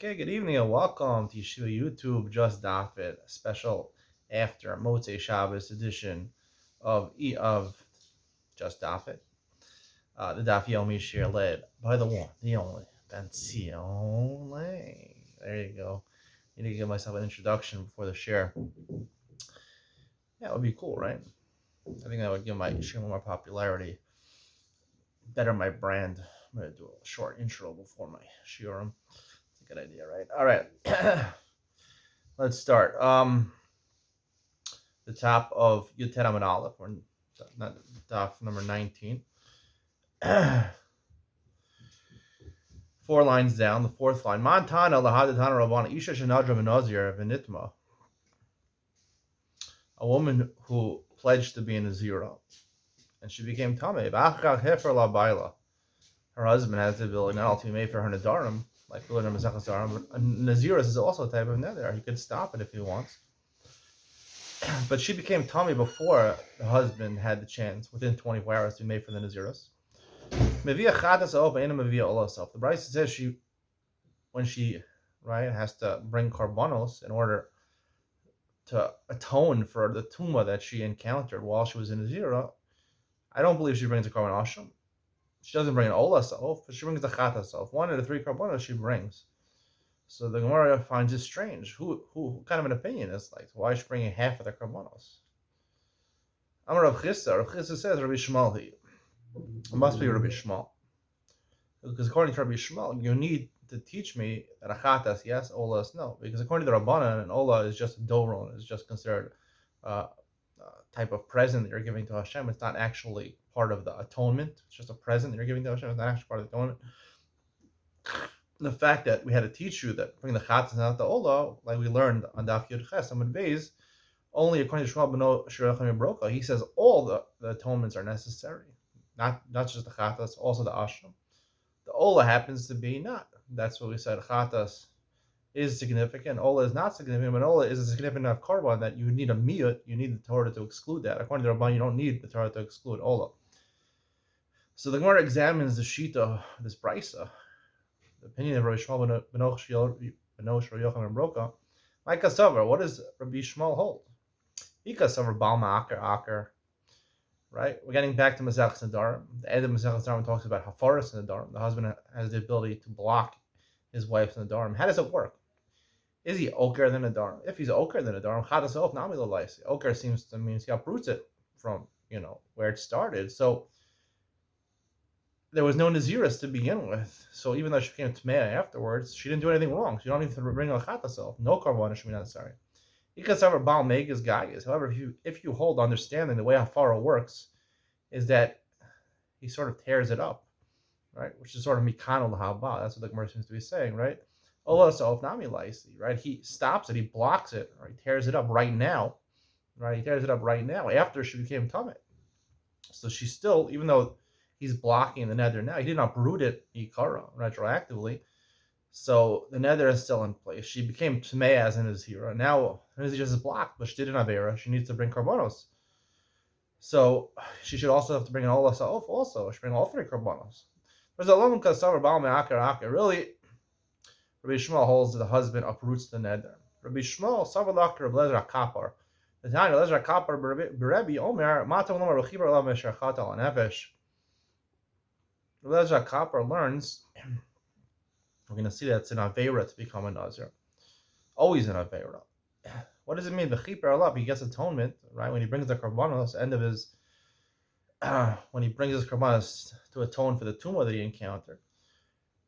Okay, good evening and welcome to Yeshiva YouTube Just Daf It, a special after Motzei Shabbos edition of Just Daf It. The Daf Yomi share led by the one, the only, Ben Zion. There you go. I need to give myself an introduction before the share. Yeah, it would be cool, right? I think that would give my share more popularity, better my brand. I'm gonna do a short intro before my shiurim. It's a good idea, right? All right. Let's start. The top of Yutet Amud Aleph, or not daf number 19. 4 lines down, the fourth line. Montana lahadatana rabana isha shenadra Nazir v'nitma. A woman who pledged to be a Nazira, and she became tamei. V'achach hefer la baila. Her husband has the ability not only to be made for her nadarim, like the Lord Masechas Darim, but a Naziris is also a type of nether. He could stop it if he wants. But she became tummy before the husband had the chance, within 24 hours, to be made for the Naziris. The Brisa says when she has to bring karbanos in order to atone for the tumah that she encountered while she was in Nazira. I don't believe she brings a karban asham. She doesn't bring an ola self, but she brings the chata self. One of the 3 karbanos she brings. So the Gemara finds it strange. Who kind of an opinion is like? Why is she bringing half of the karbanos? Amar Rav Chisda. Rav Chisda says Rabbi Shmuel. It must be Rabbi Shmuel, because according to Rabbi Shmuel, you need to teach me that achatas yes, ola is no. Because according to the Rabbanan, an ola is just a doron, is just considered a type of present that you're giving to Hashem. It's not actually part of the atonement. It's just a present that you're giving to Hashem. It's not actually part of the atonement. The fact that we had to teach you that bring the chatas and not the ola, like we learned on Daf Yud Ches Amud Beis, only according to Shmuel Beno Shirachim Broka, he says all the atonements are necessary, not just the chatas, also the ashram. The ola happens to be not. That's what we said. Chatas is significant. Ola is not significant, but ola is a significant enough korban that you need a miyut. You need the Torah to exclude that. According to Rabban, you don't need the Torah to exclude ola. So the Gemara examines the shita of this brisa, the opinion of Rabbi Shmuel Beno Yochanan and Broka. Like Kasavar, what does Rabbi Shmuel hold? Ikasavar Balma Aker. Right, we're getting back to Masechus Nedarim. The end of Masechus Nedarim talks about Hafaras Nedarim. The husband has the ability to block his wife's Nedarim. How does it work? Is he oker than Nedarim? If he's oker than Nedarim, Chadasof Nami Lalaisi. Oker seems to mean he uproots it from where it started. So there was no Naziris to begin with. So even though she became Tmeah afterwards, she didn't do anything wrong. She don't need to bring a Chadasof. No Karban should be necessary. However, Baal Megas Gaigas. However, if you hold understanding the way Hafara works, is that he sort of tears it up, right? Which is sort of Mikano Lahaba. That's what the Gemara seems to be saying, right? Ola Sof Nami Laisi, right? He stops it, he blocks it, right? He tears it up right now, right? He tears it up right now after she became Tamit. So she's still, even though he's blocking the nether now, he did not uproot it Ikara retroactively. So the nether is still in place. She became Tmei as in his hero. Now his just is blocked, but she did an Avera. She needs to bring Karbonos. So she should also have to bring an Ola Sa'of also. She should bring all 3 Karbonos. There's a Lom Kasavar Baal Me'aker. Really, Rabbi Shmuel holds that the husband uproots the nether. Rabbi Shmuel Savalak Rabbi Lezer Kapar. The time Lezer Kapar Berebi Omer Mata Lomar Rechibar Elav Mesherchat Al Nefesh. Lezer Kapar learns. We're going to see that it's an Avera to become a Nazir. Always an Avera. What does it mean? The Chiper Allah, he gets atonement, right? When he brings the Karbanos, end of his, when he brings his Karbanos to atone for the tumor that he encountered.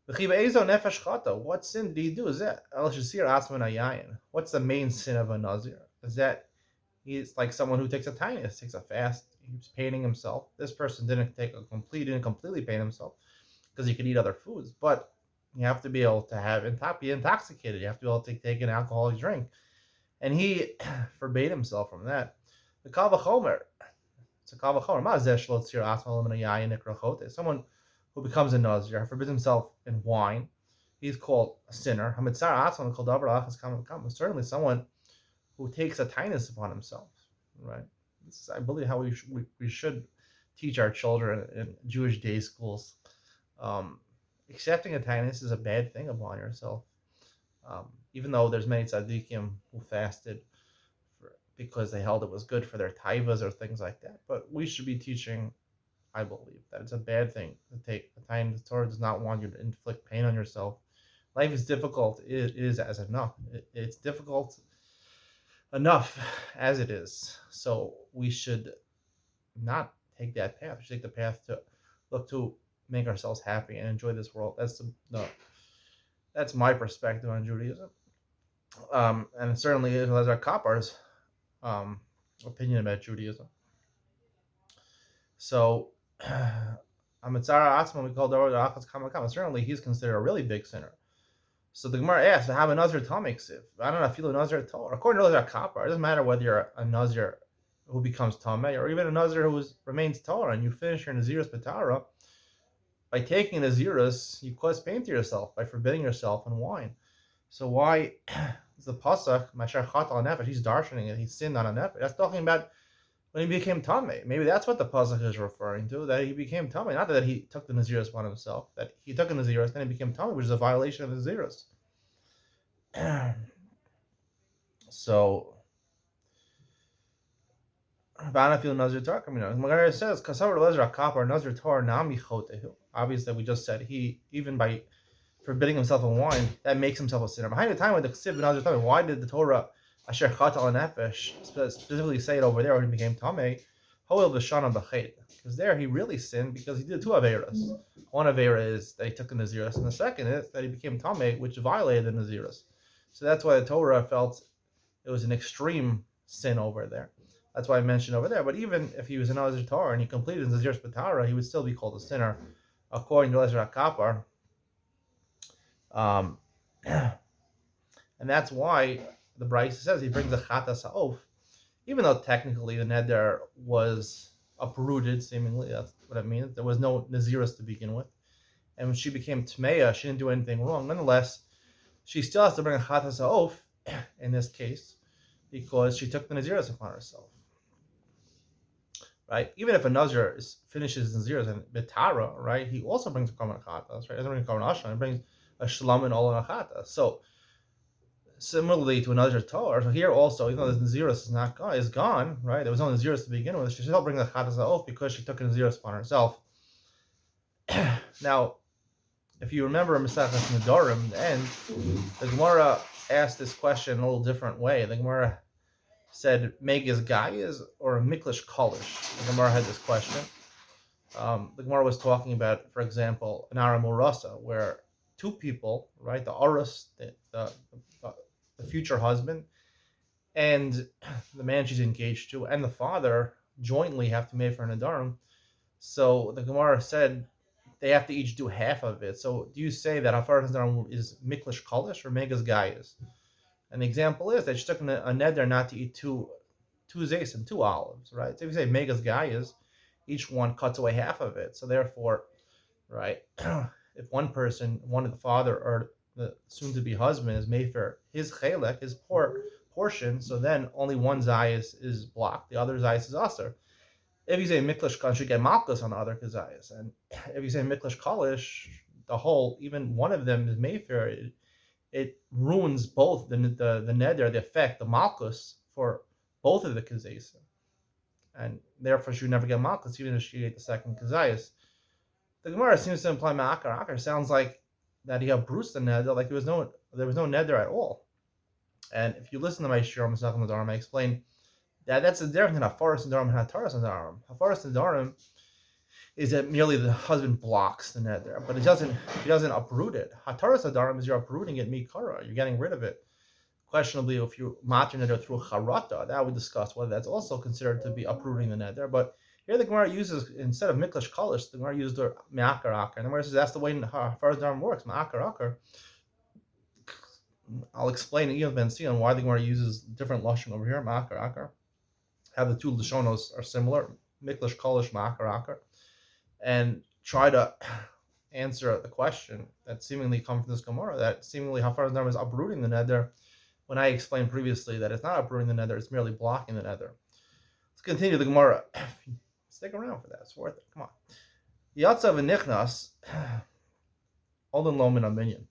The Chiba Ezo Nefesh Chata, what sin did he do? Is that El Shasir Asman Ayayin? What's the main sin of a Nazir? Is that he's like someone who takes a tinus, takes a fast, he's painting himself. This person didn't completely paint himself because he could eat other foods, but you have to be able to be intoxicated. You have to be able to take an alcoholic drink. And he forbade himself from that. The Kavachomer. It's a Kavachomer. Someone who becomes a Nazir, forbids himself in wine. He's called a sinner. Certainly someone who takes a tinus upon himself. Right? This is, I believe, how we should teach our children in Jewish day schools. Accepting a tinus is a bad thing upon yourself. Even though there's many tzaddikim who fasted because they held it was good for their taivas or things like that. But we should be teaching, I believe, that it's a bad thing to take the time. The Torah does not want you to inflict pain on yourself. Life is difficult. It is as enough. It's difficult enough as it is. So we should not take that path. We should take the path to look to make ourselves happy and enjoy this world. That's my perspective on Judaism. And certainly it has our Kappar's opinion about Judaism. So, certainly he's considered a really big sinner. So the Gemara asks, "Have a Nazir Tamei I don't know if you Nazir Torah. According to Nazir Kappar, it doesn't matter whether you're a Nazir who becomes Tamei or even a Nazir who remains Torah and you finish your Nazirus B'Tara. By taking Nazirus, you cause pain to yourself by forbidding yourself and wine. So why is the pasuk Masher Chat al Nefesh? He's darshaning it. He sinned on a nefesh. That's talking about when he became Tamei. Maybe that's what the pasuk is referring to. That he became Tamei, not that he took the Nazirus upon himself. That he took the Nazirus, then he became Tamei, which is a violation of the Nazirus. So, Vanafil Nazir Torah. Magara says, "Kasavar Lezer Kapar Nazir Torah Nami Chotehu." Obviously, we just said he even by forbidding himself of wine, that makes himself a sinner. Behind the time when the Ksiv Nazir Tamei, why did the Torah Asher Chat al Nefesh specifically say it over there when he became Tamei? Hoel B'Shana B'Chet, because there he really sinned because he did two averas. One avera is that he took the Nazirus, and the second is that he became Tamei, which violated the Nazirus. So that's why the Torah felt it was an extreme sin over there. That's why I mentioned over there. But even if he was an Nazir Torah and he completed his Nazirus B'Tara, he would still be called a sinner, according to Lezer HaKappar. And that's why the Brisa says he brings a Chatas Ha'of, even though technically the Neder was uprooted, seemingly, that's what it means. There was no Nazirus to begin with. And when she became Tmeya, she didn't do anything wrong. Nonetheless, she still has to bring a Chatas Ha'of in this case, because she took the Nazirus upon herself. Right? Even if a Nazir finishes Nazirus and B'Tara, right, he also brings a Korban Chatas, right? He doesn't bring a Korban Ashran, he brings a Shlam and all in a Chatas. So, similarly to another Torah, so here also, even though the Nazirus is gone, right? There was no Nazirus to begin with. She still bring the Chatas Ha'of because she took a Nazirus upon herself. Now, if you remember Mesachas Nedarim, in the end, the Gemara asked this question in a little different way. The Gemara said, Megas Gaias or Miklish Kolish? The Gemara had this question. The Gemara was talking about, for example, an Ara Murasa, where two people, right, the Aras, the future husband, and the man she's engaged to, and the father jointly have to make for an Nadarim. So the Gemara said they have to each do half of it. So do you say that Hafar Nadarim is Miklish Kolish or Megas Gaias? And the example is that she took a neder not to eat two zayis and two olives, right? So if you say Megas Gaias, each one cuts away half of it. So therefore, right, if one person, one of the father or the soon-to-be husband is made for his chelek, his portion, so then only one zayis is blocked, the other zayis is aser. If you say miklish kolish, should get malchus on the other zayis, and if you say miklish kolish, the whole, even one of them is made for it ruins both the neder, the effect, the malchus for both of the kazayis, and therefore she would never get malchus even if she ate the second kazayis. The Gemara seems to imply ma'akar. Akar sounds like that he bruised the neder, like there was no neder at all. And if you listen to my shir Masach Nadarim, I explain that that's the difference in Hafaras Nadarim and Hataras Nadarim. Hafaras Nadarim is that merely the husband blocks the neder, but he doesn't uproot it. Hataras Nadarim is you're uprooting it mikara, you're getting rid of it. Questionably, if you matter neder through charata, that we discussed whether that's also considered to be uprooting the neder, but here the Gemara uses, instead of miklish kolish, the Gemara used the me'akar akar. And the Gemara says that's the way Hafaras Nadarim works, me'akar akar. I'll explain Ian Ben Sion why the Gemara uses different lashon over here, me'akar akar. Have the two lashonos are similar, miklish kolish, me'akar akar, and try to answer the question that seemingly comes from this Gemara, that seemingly Hafaras Nadarim is uprooting the neder, when I explained previously that it's not uprooting the neder, it's merely blocking the neder. Let's continue the Gemara. Stick around for that. It's worth it. Come on. Yatzav and Nichnas, Olden Loman Aminion.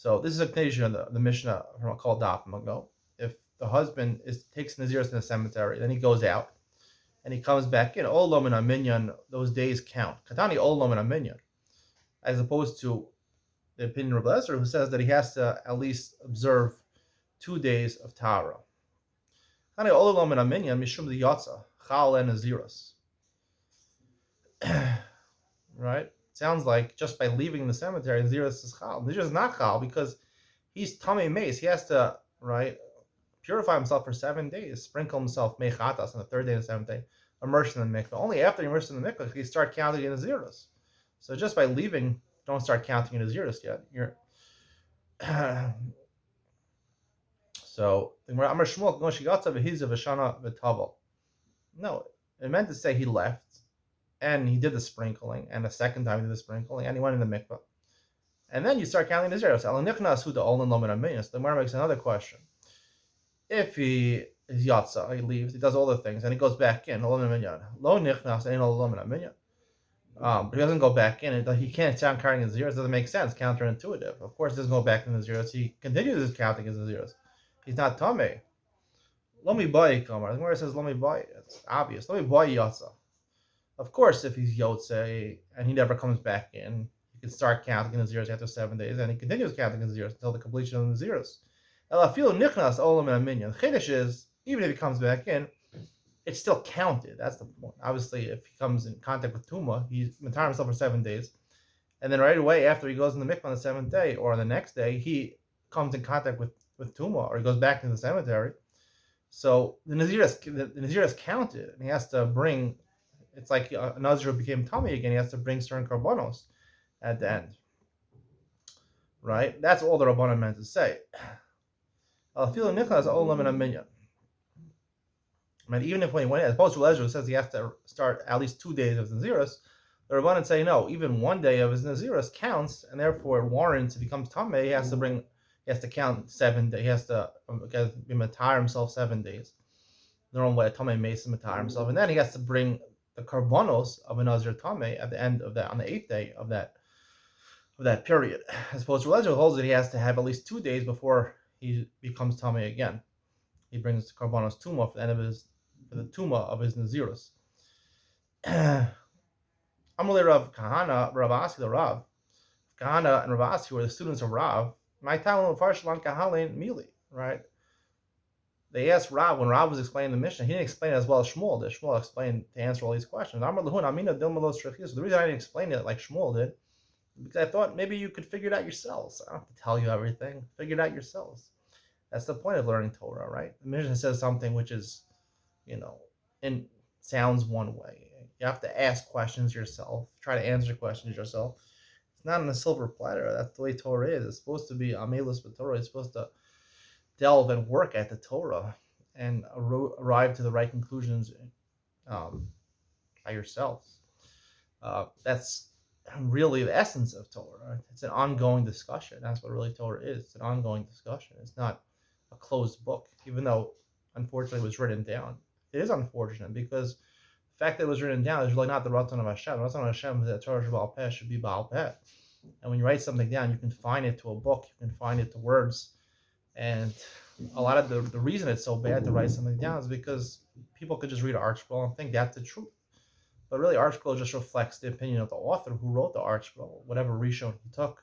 So this is a condition of the Mishnah from called Daf It. If the husband takes Naziris in the cemetery, then he goes out and he comes back in, Olom and Aminyan, those days count. Katani Olom and Aminyan, as opposed to the opinion of Lezer, who says that he has to at least observe 2 days of Tara. Katani Olom and Aminyan, Mishum the Yatza, Chal and Naziris. Right? Sounds like just by leaving the cemetery, Naziris is Chal. Naziris is not Chal because he's Tamei Mace. He has to, right, purify himself for 7 days, sprinkle himself mechatas on the 3rd day and the 7th day, immerse in the mikveh. Only after you immerse in the mikveh, you start counting in the zeros. So just by leaving, don't start counting in the zeros yet. So no, it meant to say he left and he did the sprinkling, and the second time he did the sprinkling, and he went in the mikveh. And then you start counting the zeros. The Gemara makes another question. If he is yatsa, he leaves, he does all the things, and he goes back in. But he doesn't go back in, and he can't sound counting his zeros. It doesn't make sense, counterintuitive. Of course, he doesn't go back in the zeros. He continues his counting his zeros. He's not tamei. Lomi boy kamar. The Gemara says lomi boy. It's obvious. Lomi boy yatsa. Of course, if he's yotze and he never comes back in, he can start counting his zeros after 7 days, and he continues counting his zeros until the completion of the zeros. The Chiddush is, even if he comes back in, it's still counted. That's the point. Obviously, if he comes in contact with Tuma, he's matar himself for 7 days. And then right away, after he goes in the mikvah on the 7th day, or on the next day, he comes in contact with Tuma, or he goes back to the cemetery. So the Nazir is counted, and he has to bring, it's like a Nazir who became Tummy again, he has to bring certain karbonos at the end. Right? That's all the Rabbanan meant to say. Even if when he went in, as opposed to Ezra, who says he has to start at least 2 days of Naziris, the Rabbanan say no, even 1 day of his Naziris counts, and therefore it warrants, if he becomes Tameh, he has to count 7 days, he has to be matar himself 7 days. The normal way a Tameh makes him matar himself, and then he has to bring the karbonos of a Nazir Tameh at the end of that, on the 8th day of that period. As opposed to Ezra, who holds that he has to have at least 2 days before he becomes Tameh again. He brings karbonos tuma for the end of the tuma of his Nazirus. Amalei Rav Kahana, Rav Asi the Rav. Kahana and Rav Asi were the students of Rav. My Talmud Farshalan Kahalein Mili, right? They asked Rav, when Rav was explaining the Mishnah, he didn't explain it as well as Shmuel did. Shmuel explained to answer all these questions. So the reason I didn't explain it like Shmuel did, because I thought maybe you could figure it out yourselves. I don't have to tell you everything. Figure it out yourselves. That's the point of learning Torah, right? The Mishnah says something which is, and sounds one way. You have to ask questions yourself. Try to answer questions yourself. It's not on a silver platter. That's the way Torah is. It's supposed to be amelus b'Torah. It's supposed to delve and work at the Torah and arrive to the right conclusions by yourselves. That's really the essence of Torah. It's an ongoing discussion. That's what really Torah is. It's an ongoing discussion. It's not a closed book, even though unfortunately it was written down. It is unfortunate because the fact that it was written down is really not the Ratzon of Hashem. The Ratzon of Hashem is that Torah Baal Peh should be Baal Peh. And when you write something down, you can find it to a book, you can find it to words. And a lot of the reason it's so bad to write something down is because people could just read an art scroll and think that's the truth. But really, art scroll just reflects the opinion of the author who wrote the art scroll, whatever rishon he took.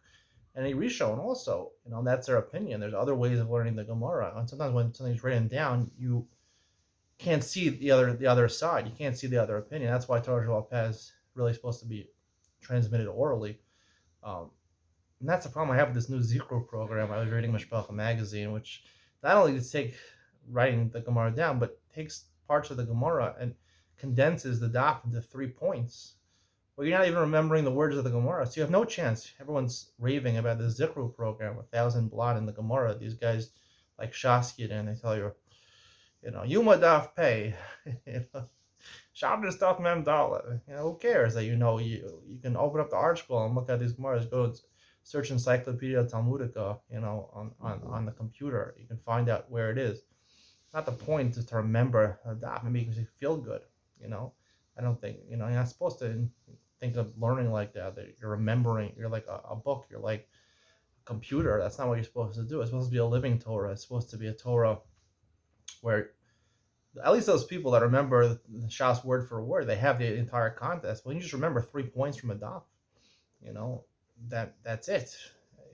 And a rishon also, that's their opinion. There's other ways of learning the Gemara. And sometimes when something's written down, you can't see the other side. You can't see the other opinion. That's why Torah Sheba'al Peh is really supposed to be transmitted orally. And that's the problem I have with this new Zikru program. I was reading Mishpacha magazine, which not only does take writing the Gemara down, but takes parts of the Gemara and condenses the daf into 3 points. Well, you're not even remembering the words of the Gemara, so you have no chance. Everyone's raving about the Zikru program, 1,000 blot in the Gemara. These guys like Shaskid, and they tell you, Yuma daf pay, Shabbos daf mem dala. Who cares that you can open up the art scroll and look at these Gemaras. Go to search Encyclopedia Talmudica, on the computer. You can find out where it is. Not the point is to remember a daf. Maybe because you feel good. I don't think you're not supposed to think of learning like that. That you're remembering. You're like a book. You're like computer. That's not what you're supposed to do. It's supposed to be a living Torah. It's supposed to be a Torah where at least those people that remember the Shas word for word, they have the entire context. When you just remember 3 points from a daf, that's it.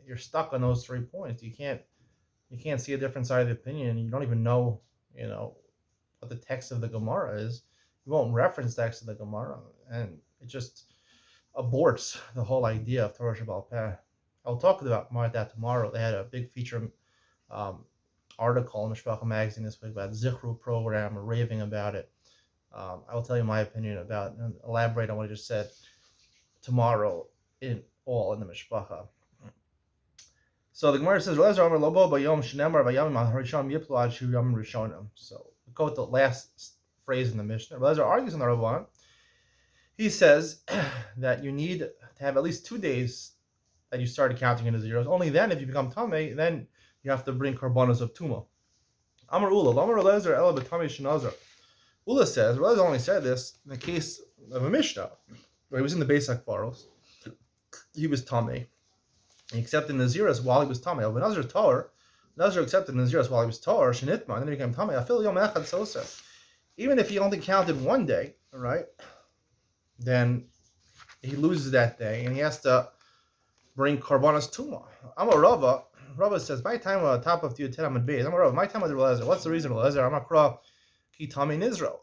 You're stuck on those 3 points. You can't see a different side of the opinion. You don't even know, what the text of the Gemara is. You won't reference the text of the Gemara, and it just aborts the whole idea of Torah Shabbal Peh. I'll talk about more about that tomorrow. They had a big feature article in Mishpacha magazine this week about Zichru program, or raving about it. I will tell you my opinion about it and elaborate on what I just said tomorrow in the Mishpacha. So the Gemara says, so we go with the last phrase in the Mishnah. Lezer argues in the Rabbanan. He says that you need to have at least 2 days that you started counting into zeros. Only then, if you become Tameh, then you have to bring karbanos of Tuma. Amar Ula, Lamar Lezer, Ela B'Tameh Shenazar. Ula says, Lezer only said this in the case of a Mishnah, where he was in the Beis HaKvaros. He was Tameh. He accepted Naziris while he was Tameh. But Nazir Torah, Nazir accepted Naziris while he was Torah, Shenitma, and then he became Tameh. I feel Yom Echad Sosa. Even if he only counted 1 day, right, then he loses that day, and he has to bring Karbanos Tuma. Amar Rava. Rava says, my time on top of Tiyutin Amad Beis. Amar Rava, my time with Lezer. What's the reason, Lezer? Amar Kra Ki Tameh Nizro.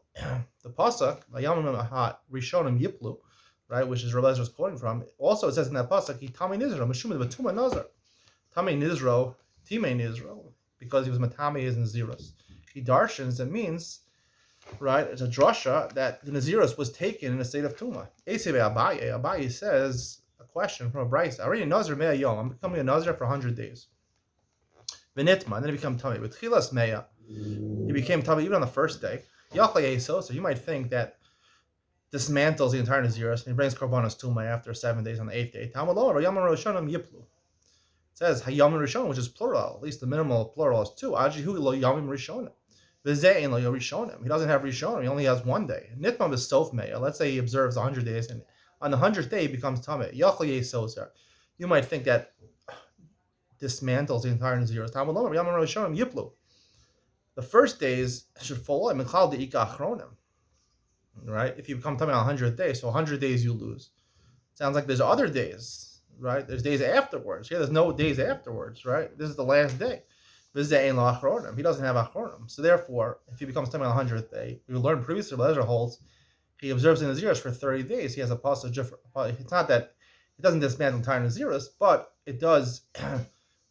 The pasuk, Vayamim Ahat Rishonim Yiplu, right, which is Rabbi Ezra's quoting from. Also, it says in that pasuk, he Tamei Nizro, Meshumad Batuma Nazar. Tamei Nizro, Timei Nizro, because he was Matamei his Naziros. He darshans, it means, right, it's a drasha that the Naziros was taken in a state of Tuma. Abaye says, a question from a Bryce, already Nazir Mea Yom, I'm becoming a Nazir for 100 days. Venitma, and then he became Tamei. With Chilas Mea, he became Tamei even on the first day. So you might think that dismantles the entire Naziros and he brings Karbanos Tuma after 7 days on the 8th day. It says Hayam Rishon, which is plural, at least the minimal plural is 2. Ajihu lo Yamim Rishonim. Vizein lo Rishonim. He doesn't have Rishonim, he only has 1 day. Nitmam is Sof Meya. Let's say he observes 100 days and on the 100th day he becomes Tameh. You might think that dismantles the entire Naziros. The first days should follow Michal de Ika Achronim. Right? If you become Tamei on 100th day, so 100 days you lose. Sounds like there's other days, right? There's days afterwards. Yeah, there's no days afterwards, right? This is the last day. He doesn't have Achronim. So therefore, if he becomes Tamei on the 100th day, we learned previously, Lezer holds, he observes the Naziros for 30 days. He has a passage. It's not that it doesn't dismantle entire Naziros, but it does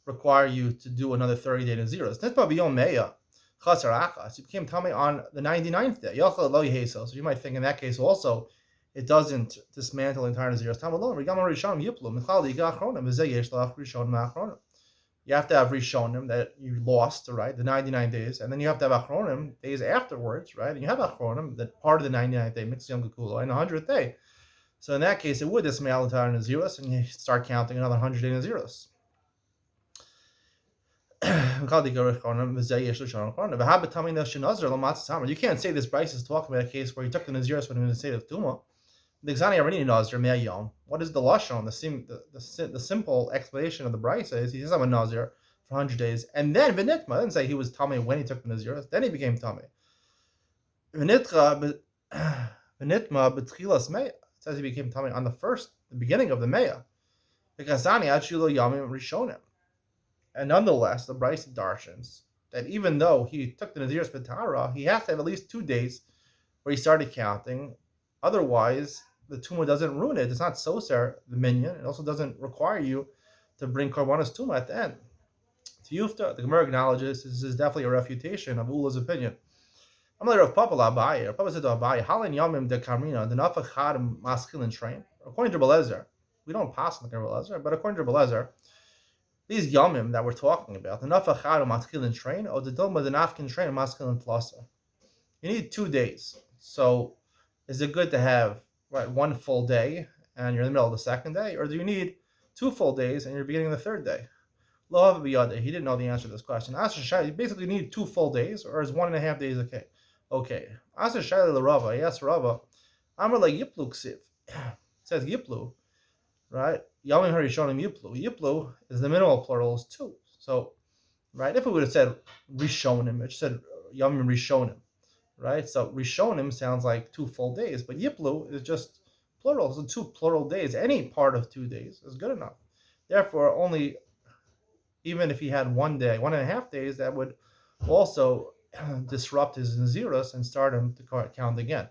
require you to do another 30-day Naziros. That's probably Yom Meya. So you became Tamei on the 99th day. So you might think in that case also, it doesn't dismantle the entire Naziros. You have to have Rishonim that you lost, right? The 99 days, and then you have to have Achronim days afterwards, right? And you have Achronim that part of the 99th day, Mixed Yom Kikulo, and the 100th day. So in that case, it would dismantle the entire Naziros, and you start counting another 100-day Naziros. You can't say this Bryce is talking about a case where he took the Naziros when he was in a state of Tuma. What is the Lashon? The simple explanation of the Bryce is he says I'm a Nazir for 100 days, and then Vinitma didn't say he was Tamei when he took the Naziros, then he became Tamei. Vinitma b'tchilas Meya. It says he became Tamei on the beginning of the Meya. And nonetheless, the Bryce darshans that even though he took the Nazir's Petara, he has to have at least 2 days where he started counting. Otherwise, the Tuma doesn't ruin it. It's not Soser, the minion. It also doesn't require you to bring Karbanos Tuma at the end. To Yufta, the Gemara acknowledges this is definitely a refutation of Ula's opinion. I'm like Rav Papa Abaye. Rav Papa said to Abaye, Halin Yamim de Kamrina, the Nafach Chad Maskil Train. According to Belezer, we don't pass on the Belezer, but according to Belezer, these yamim that we're talking about, the nafachad maskil train, or the dilma the nafkin train maskil plasa. You need 2 days. So, is it good to have 1 full day and you're in the middle of the 2nd day, or do you need 2 full days and you're beginning the 3rd day? Lo biyade. He didn't know the answer to this question. Asher Shai, you basically need 2 full days, or is 1.5 days okay? Okay. Asher Shai the Rava. Yes, Rava. Amar like Yiplu ksiv. It says Yiplu, right? Yamim Harishonim Yiplu. Yiplu is the minimal plural is 2. So, right, if it would have said Rishonim, it said Yamim Rishonim, right? So Rishonim sounds like 2 full days, but Yiplu is just plural, so 2 plural days. Any part of 2 days is good enough. Therefore, only even if he had 1 day, 1.5 days, that would also disrupt his Nazirus and start him to count again.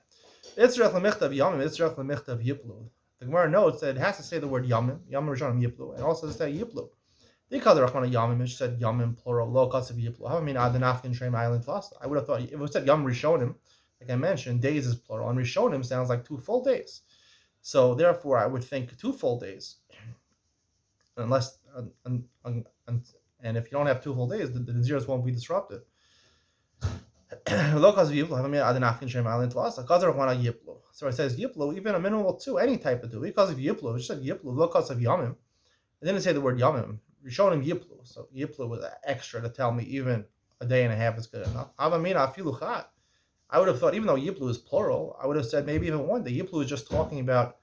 Itzrach lemichtav Yamim, Itzrach lemichtav Yiplu. The Gemara notes that it has to say the word Yamim, Yamim Rishonim Yiplu, and also to say Yiplu. Because the Rachmana Yamim, it said Yamim plural, lo kasav Yiplu. How I mean Adanafkin Shem Island Tlasa? I would have thought if it said Yamim Rishonim, like I mentioned, days is plural, and Rishonim sounds like 2 full days. So therefore, I would think 2 full days, unless and if you don't have 2 full days, the Nazirus won't be disrupted. So it says Yiplu, even a minimal 2, any type of 2. Because of Yiplu, it said Yiplu, lokas of Yamim. It didn't say the word Yamim. Rishonim Yiplu. So Yiplu was extra to tell me even a day and a half is good enough. I would have thought, even though Yiplu is plural, I would have said maybe even 1 day. Yiplu is just talking about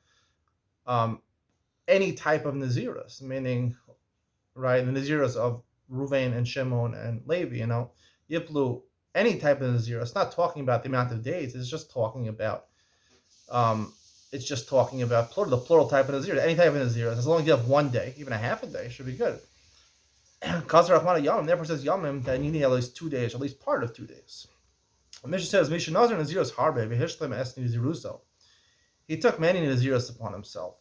any type of Nazirus, meaning, right, the Nazirus of Ruvain and Shimon and Levi, Yiplu, any type of Nazirus. It's not talking about the amount of days, it's just talking about the plural type of Nazirus, any type of Nazirus. As long as you have 1 day, even a half a day, should be good. Kasar Rahmana Yamim, therefore says Yamim, that you need at least 2 days, at least part of 2 days. Mishnah says, Mishnah Nazir Nazirus Harbe, V'hishlim es Naziruso. He took many Nazirus upon himself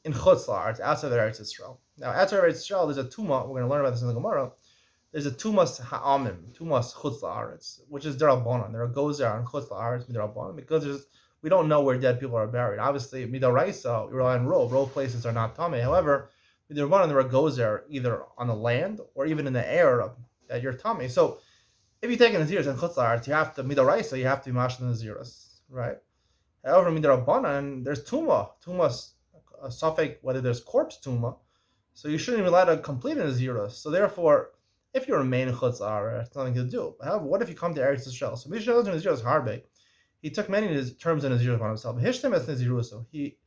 in Chutz La'aretz, outside of Eretz Yisrael. Now, outside of Eretz Yisrael, there's a Tumah, we're going to learn about this in the Gemara. There's a Tumas Ha'amim, Tumas Chutz La'aretz, which is Derabanan. There are Gozer and Chutz La'aretz, Derabanan, because we don't know where dead people are buried. Obviously, Midaraisa, we rely on Rov. Rov places are not Tameh. However, Derabanan, there are Gozer either on the land or even in the air that you're Tameh. So, if you take a Nazirus and Chutz La'aretz, you have to, Midaraisa, you have to be Mash the Nazirus, right? However, Midarabanan, there's Tumas, a suffix, whether there's corpse Tumah, so you shouldn't even allow to complete a Nazirus. So therefore, if you remain in Chutz La'aretz, it's nothing to do. However, what if you come to Eretz Yisrael? So Mishnah Nazirus Harbe, he took many terms of Nazirus upon himself. Hishtem es Naziruso, he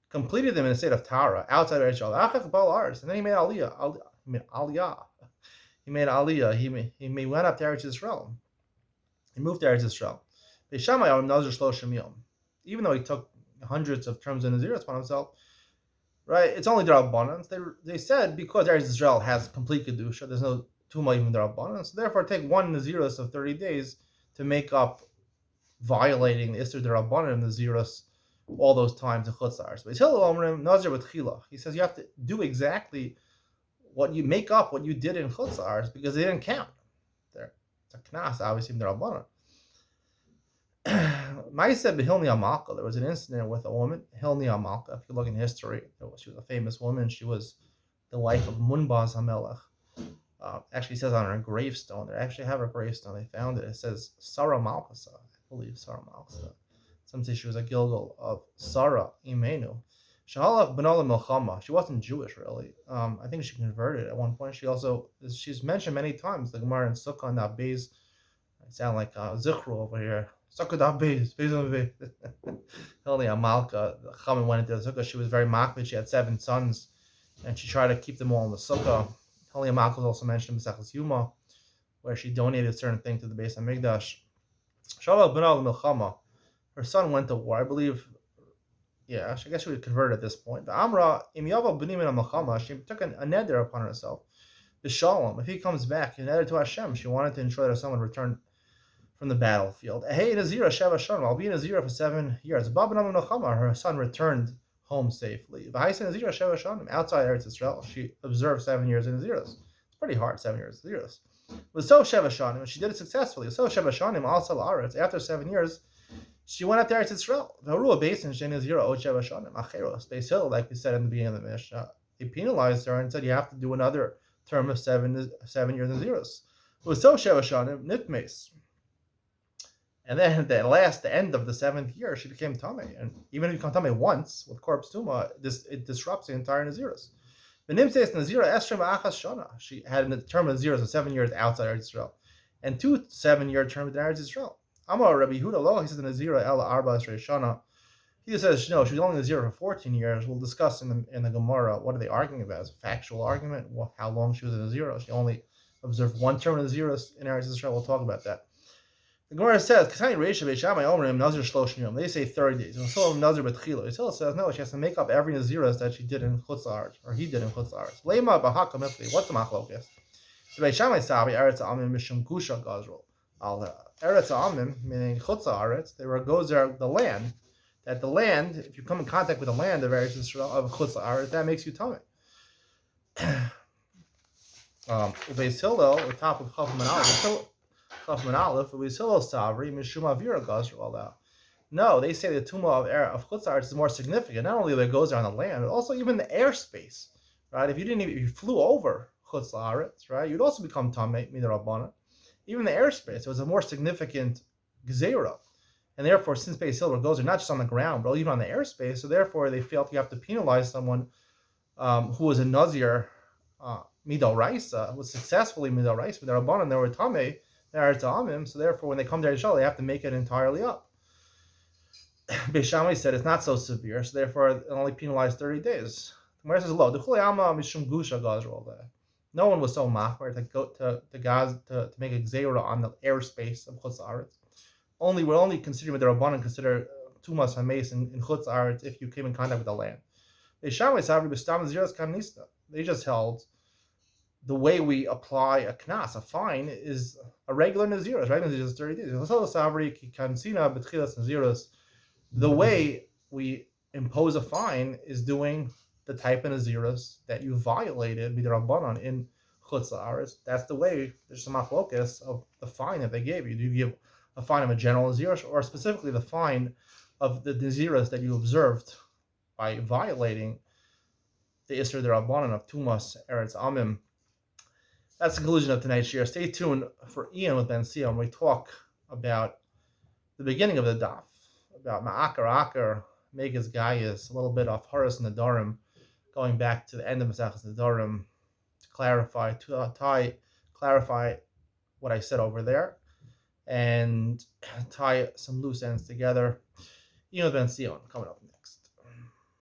completed them in a state of Tara, outside of Eretz Yisrael. Achach bal Aretz, and then he made Aliyah. He went up to Eretz Yisrael. He moved to Eretz Yisrael. Nazir Shloshim Yom. Even though he took hundreds of terms of Nazirus upon himself, right? It's only Derabanan. They said because Eretz Yisrael has complete Kedusha, there's no Tumah even Derabanan, so therefore take 1 Nazirus of 30 days to make up violating the Isser Derabanan Nazirus all those times in Chutz La'aretz. But Hillel Omrim Nazir with Chila. He says you have to do exactly what you make up what you did in Chutz La'aretz because they didn't count. There, it's a Knas, obviously in Derabanan. Ma'aseh b'Hilni Amalka. There was an incident with a woman, Hilni Amalka. If you look in history, she was a famous woman. She was the wife of Munbaz HaMelech. Actually, it says on her gravestone. They actually have her gravestone. They found it. It says Sarah Malchasa. I believe Sarah Malchasa. Some say she was a Gilgal of Sarah Imenu. Shahalach Benala Milchama. She wasn't Jewish really. I think she converted at one point. She's mentioned many times. The Gemara in Sukkah and Beis. I sound like Zichru over here. Sukkah Beis. Hilni Amalka. The Chaman went into the Sukkah. She was very makbid. She had 7 sons, and she tried to keep them all in the Sukkah. Hilni Amalka was also mentioned in Mesechus Yuma, where she donated certain things to the Beis HaMikdash. Shalal ben al Milchama. Her son went to war, I believe. Yeah, I guess she was converted at this point. But Amra im Yaval b'nim min Milchama. She took a neder upon herself. The Shalom, if he comes back, he netted to Hashem. She wanted to ensure that someone returned from the battlefield. Hey, Nazira Sheva Shalom. I'll be Nazira for 7 years. Her son returned home safely. Outside Eretz Yisrael, she observed 7 years in Naziros. It's pretty hard, 7 years in Naziros. It was so Sheva Shanim, and she did it successfully. So Sheva Shanim, also La'aretz. After 7 years, she went up to Eretz Yisrael. V'haru Beis and Nazira O Sheva Shanim Acheros. Beis Hill, like we said in the beginning of the Mishnah, they penalized her and said you have to do another term of 7 years in Naziros. It was so Sheva Shanim Nitmes. And then at the end of the 7th year, she became Tameh. And even if you become Tameh once with corpse Tumah, it disrupts the entire Naziris. Benim says Nazira Esrim Achas Shana. She had a term of Naziris of 7 years outside Eretz Yisrael, and 2 7-year terms in Eretz Yisrael. Amar Rabbi Yehuda Lo, he says Nazira El Arba Esrei Shana. He says no, she was only Nazir for 14 years. We'll discuss in the Gemara what are they arguing about? It's a factual argument. How long she was a Nazir? She only observed one term of Naziris in Eretz Yisrael. We'll talk about that. The Gemara says, "Kasani Reisha Beishamai Omrim Nazir Shloshim Yom." They say 30 days. And so Nazir Betchila. Yisrael says no. She has to make up every Naziris that she did in Chutz La'aretz, or he did in Chutz La'aretz. Lema Bahakam Ifli. What's the machlokas? Beishamai Sabi Eretz Amim Mishum Kusha Gazrul. Al Eretz Amim, meaning Chutz La'aretz, they were Gozer the land. That the land, if you come in contact with the land of Eretz Yisrael of Chutz La'aretz, that makes you tummy. Ubeis Hillel, the top of Chafim and Aleph, Ubeis Hillel Savri Mishum Avira Gazrul Allah. No, they say the tumah of Chutz La'aretz is more significant. Not only that it goes on the land, but also even the airspace. Right? If you flew over Chutz La'aretz, right, you'd also become tamei midrabanan. Even the airspace was a more significant gzeira. And therefore, since Beis Hillel goes not just on the ground, but even on the airspace, so therefore they felt you have to penalize someone who was a Nazir Midal Raisa, who was successfully Midal Raisa, with their Rabbanan, they were Tameh, they are Ta'amim, so therefore when they come to Israel, they have to make it entirely up. Beis Shammai said it's not so severe, so therefore it only penalized 30 days. The Gemara says, "Lo, mishum gusha gazrul." No one was so machmer to go to make a gzeira on the airspace of Chutz La'aretz. We're only considering what the Rabbanan consider tumas hameis in Chutz La'aretz if you came in contact with the land. They just held the way we apply a knas, a fine, is a regular naziris. Right, naziris is 30 days. The way we impose a fine is doing the type of naziris that you violated with the Rabbanan in Chutz La'aretz. That's the way. There's some machlokas of the fine that they gave you. Do you give a fine of a general naziris, or specifically the fine of the naziris that you observed by violating the Isser de Rabbanan of Tumas Eretz Amim? That's the conclusion of tonight's share. Stay tuned for Ian with Ben Sion when we talk about the beginning of the daf, about Ma'akar, Megas Gaius, a little bit of Horace Nadarim, going back to the end of Masechus Nadarim to clarify what I said over there, and tie some loose ends together. Ian with Ben Sion coming up.